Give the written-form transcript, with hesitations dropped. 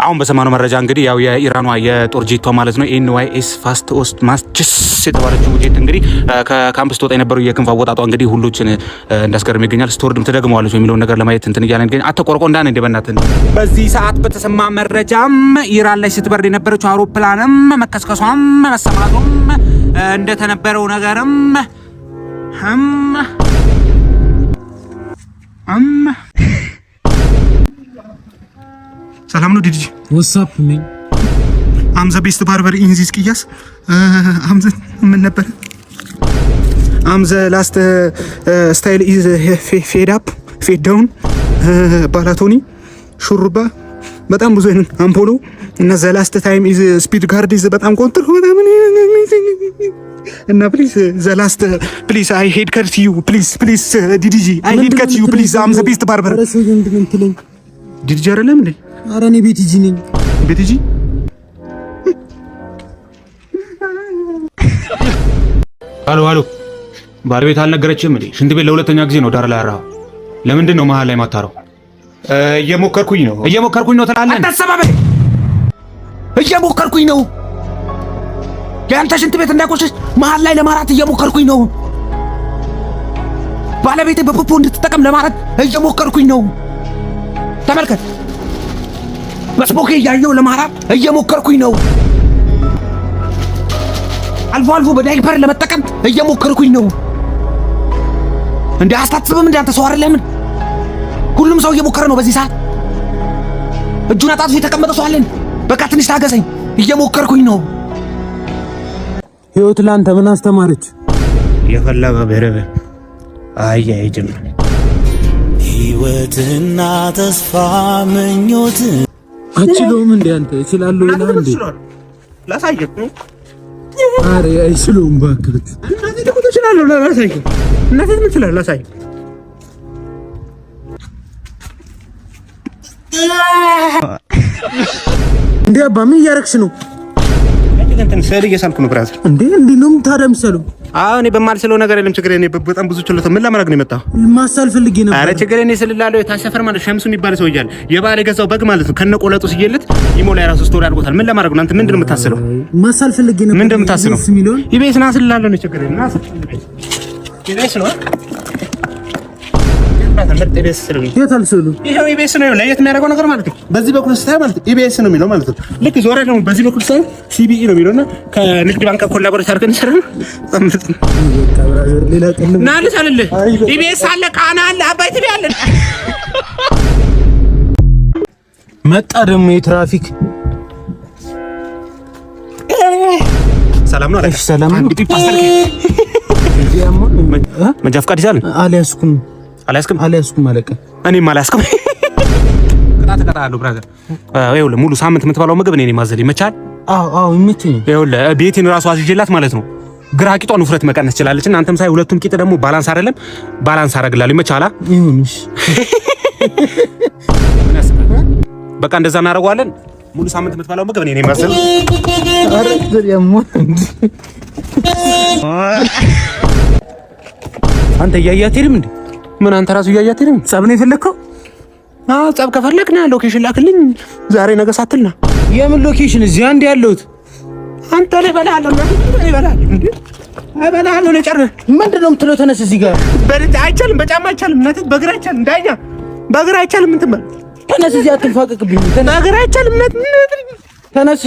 አሁን በሰማነው መረጃ እንግዲህ ያው የኢራኗ የጦር ጄቷ ማለት ነው ኤንዋይኤስ ፋስት ኦስት ማስችስ የተባለችው ጄት እንግዲህ ከካምፕስ ተወጣ የነበረው የክንፍ አወጣጧ እንግዲህ ሁሉችን እንዳስገርም ይገኛል። ስቶርድም ትደግመዋለች የሚለውን ነገር ለማየት እንትን እያለን ግን አተቆርቆ እንዳን እንደበናትን በዚህ ሰዓት በተሰማ መረጃም ኢራን ላይ ስትበርድ የነበረችው አውሮፕላንም መከስከሷም መሰማቱም እንደተነበረው ነገርም ሰላም ነው ዲጂ ወሳፕ ምን አምዘ ቤስት ባርበር ኢንዚስ ቅያስ አምዘ ምን ነበር አምዘ ላስት ስታይል ኢዝ ፌድ አፕ ፌድ ዳውን ባላቶኒ ሹሩባ በጣም ብዙ አይነት አምፖሎ እና ዘ ላስት ታይም ኢዝ ስፒድ ጋርድ ኢዝ በጣም ኮንትር በጣም እና ፕሊዝ ዘ ላስት ፕሊዝ አይ ሄድ ከት ዩ ፕሊዝ ዲጂ አይ ሄድ ከት ዩ ፕሊዝ አምዘ ቤስት ባርበር ዲጂ አይደለም እንዴ? ኧረ እኔ ቤቲጂ ነኝ። ቤቲጂ አሎ ባለቤት አልነገረችም እንዴ? ሽንት ቤት ለሁለተኛ ጊዜ ነው ዳር ላይ አራው። ለምንድን ነው መሀል ላይ ማታረው? እየሞከርኩኝ ነው ትላለህ። አታሰባበል። እየሞከርኩኝ ነው። ያንተ ሽንት ቤት እንዳይቆሽሽ መሀል ላይ ለማራት እየሞከርኩኝ ነው። ባለቤቴ በፖፖ እንድትጠቀም ለማለት እየሞከርኩኝ ነው። ተመልከት። በስፖኬ ያየው ለማራት እየሞከርኩኝ ነው። አልፎ በዳይፐር ለመጠቀም እየሞከርኩኝ ነው። እንዴ አስታጥብም እንዴ አንተ ሰው አይደለም? ሁሉም ሰው እየሞከረ ነው በዚህ ሰዓት። እጁን አጣጥፎ የተቀመጠ ሰው አለን። በቃ ትንሽ ታገሰኝ፣ እየሞከርኩኝ ነው። ህይወት ላንተ ምን አስተማረች? የፈለገ በረበ አይያይጅም ህይወትና ተስፋ ምኞት አችሎም እንዴ አንተ እችላለሁ ይላል እንዴ? ላሳየክ ነው። አረ አይችሉም ባክት እናቴ ደግሞ ትችላለህ። ላሳየክ እናቴ ምን ትችላለህ? ላሳየክ እንዴ አባ ምን እያረክሽ ነው? እንትን ሰል እየሳልኩ ነው ብራዘር። እንዴ ነው ታደምሰሉ? አዎ እኔ በማልስለው ነገር የለም። ችግር እኔ በጣም ብዙ ችሎታ ምን ለማድረግ ነው የመጣው? ማሳል ፈልጌ ነበር። አረ ችግር እኔ ስልላለው የታሰፈር ማለት ሸምሱ የሚባል ሰው ይያል የባለ ገዛው በግ ማለት ነው ከነቆለጡ ሲየለት ኢሞ ላይ ራሱ ስቶሪ አድርጎታል። ምን ለማድረግ ነው አንተ ምንድነው የምታስለው? ማሳል ፈልጌ ነበር። ምንድነው የምታስለው? ኢቤስ ና ስልላለው ነው ችግር እና ኢቤስ ነው ይሄው ኢቢኤስ ነው ለየት የሚያደርገው ነገር ማለት ነው። በዚህ በኩል ስታይ ማለት ኢቢኤስ ነው የሚለው ማለት ነው። ልክ ዞረ ደግሞ በዚህ በኩል ስታይ ሲቢኢ ነው የሚለውና ከንግድ ባንክ ኮላቦሬት አድርገን ይሰራል። ሌላ ቀን ናልስ አለለ ኢቢኤስ አለ፣ ቃና አለ፣ አባይ ቲቪ አለ። መጣ ደግሞ የትራፊክ ሰላም ነው አለሽ? ሰላም ነው። እንግዲህ ፓስተር መንጃ ፈቃድ ይዛል አልያዝኩም አለቀ። እኔም አልያዝኩም። ቅጣት እቀጣለሁ ብራዘር። ይኸውልህ ሙሉ ሳምንት የምትበላው ምግብ እኔ ነኝ ማዘል ይመቻል? አዎ ይመችኝ። ይኸውልህ ቤቴን ራሱ አዝዤላት ማለት ነው ግራ ቂጧን ውፍረት መቀነስ ትችላለች እና አንተም ሳይ ሁለቱም ቂጥ ደግሞ ባላንስ አይደለም፣ ባላንስ አደርግላለሁ። ይመቻላ? ይሁንሽ። በቃ እንደዛ እናደርገዋለን። ሙሉ ሳምንት የምትበላው ምግብ እኔ ነኝ ማዘል። አረ ዘሪያማ አንተ እያያት ሄድም እንዴ? ምን አንተ ራሱ እያያት ሄድም? ጸብ ነው የፈለግከው? አዎ ጸብ ከፈለግና ሎኬሽን ላክልኝ ዛሬ ነገ ሳትልና። የምን ሎኬሽን? እዚህ አንድ ያለሁት አንተ ላይ በላለው ነው እንዴ? አይበላለው ነው ጨርስ። ምንድነው የምትለው? ተነስ እዚህ ጋር በእጅ አይቻልም፣ በጫማ አይቻልም፣ እናት በእግር አይቻልም፣ እንዳኛ በእግር አይቻልም። እንትን በል ተነስ፣ እዚህ አትንፋቀቅብኝ። በእግር አይቻልም፣ እናት ተነስ